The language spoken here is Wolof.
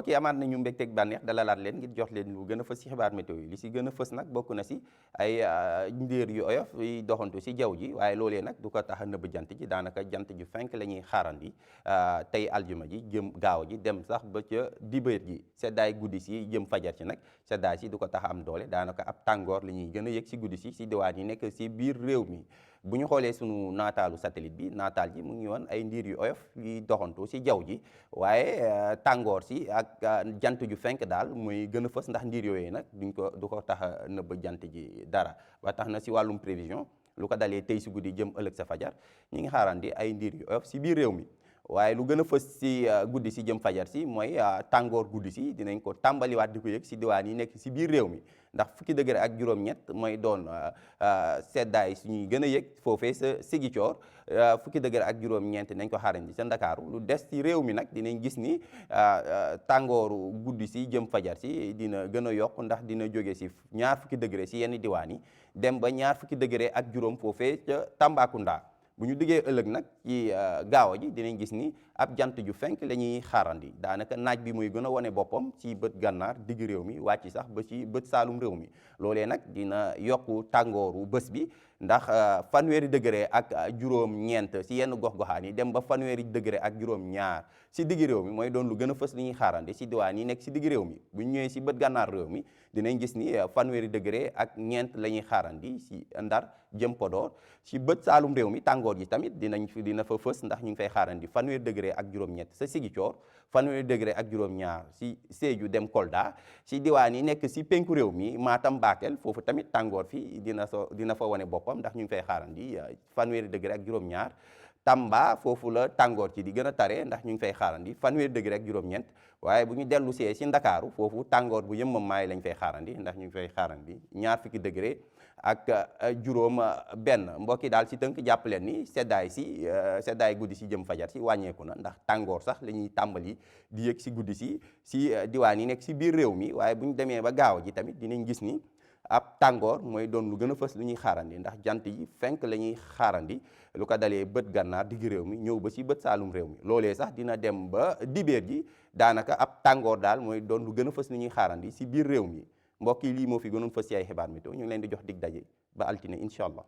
mbokk yi amaat nañu mbégteeg bànneex dalalaat leen ngir jox leen lu gën a fës ci xibaar météo yi li si gën a fës nag bokk na si ay ndéer yu oyof yuy doxantu si jaww ji waaye loolee nag du ko tax a nëbb jant ji daanaka jant ji fenk la ñuy xaarandi tey aljuma ji jëm gaaw ji dem sax ba ca dibéer ji seddaay guddi si jëm fajar ci nag seddaay si du ko tax a am doole daanaka ab tàngoor la ñuy gën a yëg si guddi si diwaan yi nekk si biir réew mi bu ñu xoolee sunu naataalu satellite bi naataal ji mu ngi woon ay ndiir yu oyof yuy doxantu si jaww ji waaye tàngoor si ak jant ju fenk daal muy gën a fës ndax ndiir yooyu nag du ko tax a nëbb jant ji dara ba tax na si wàllum prévision lu ko dalee tey si guddi jëm ëllëg sa fajar ñi ngi xaarandi ay ndiir yu oyof si biir réew mi waaye lu gën a fës si guddi si jëm fajar si mooy tàngoor guddi si dinañ ko tàmbaliwaat di ko yëg si diwaan yi nekk si biir réew mi ndax fukki degré ak juróom-ñett mooy doon seddaay suñuy gën a yëg foofee sa Sigicoor fukki degré ak juróom-ñeent nañ ko xaarandi sa Ndakaaru lu des ci réew mi nag dinañ gis ni tàngooru guddi si jëm fajar si dina gën a yokk ndax dina jóge si ñaar fukki degré si yenn diwaan yi dem ba ñaar fukki degré ak juróom foofee ca Tambacounda bu ñu diggee ëllëg nag ci gaaw ji dinañ gis ni ab jant ju fenk la ñuy xaarandi daanaka naaj bi muy gën a wane boppam ci bët gànnaar digg réew mi wàcc sax ba ci bët saalum réew mi loolee nag dina yokku tàngooru bés bi ndax fanweeri degré ak juróom-ñeent si yenn gox-goxaan yi dem ba fanweeri degré ak juróom-ñaar si digg réew mi mooy doon lu gën a fës li ñuy xaarandi si diwaan yi nekk si digg réew mi bu ñu ñëwee si bët gànnaar réew mi dinañ gis ni fanweeri degré ak ñeent la ñuy xaarandi si Ndar jëm Podor si bët saalum réew mi tàngoor ji tamit dina fa fës ndax ñu ngi fay xaarandi fanweeri degré ak juróom-ñett sa Sigicoor fanweeri degré ak juróom-ñaar si Sédhiou dem Kolda si diwaan yi nekk si penku réew mi Matam Bakel foofu tamit tàngoor fi dina fa wane boppam ndax ñu ngi fay xaarandi fanweeri degré ak juróom-ñaar Tamba foofu la tàngoor ci di gën a tare ndax ñu ngi fay xaarandi fanweeri degré ak juróom-ñeent waaye bu ñu dellu see si Ndakaaru foofu tàngoor bu yëmmam maay lañ fay xaarandi ndax ñu ngi fay xaarandi ñaar fukki degré ak juróom benn mbokki daal si tënk jàpp leen ni seddaay guddi si jëm fajar si wàññeeku na ndax tàngoor sax la ñuy tàmbali di yëg si guddi si diwaan yi nekk si biir réew mi waaye bu ñu demee ba gaaw ji tamit dinañ gis ni ab tàngoor mooy doon lu gën a fës lu ñuy xaarandi ndax jant yi fenk la ñuy xaarandi lu ko dalee bët gànnaar digg réew mi ñëw ba si bët saalum réew mi loolee sax dina dem ba dibéer ji daanaka ab tàngoor daal mooy doon lu gën a fës lu ñuy xaarandi si biir réew mi mbokk yi lii moo fi gënoon fës si ay xibaar météo ñu ngi leen di jox dig daje ba altine incha allah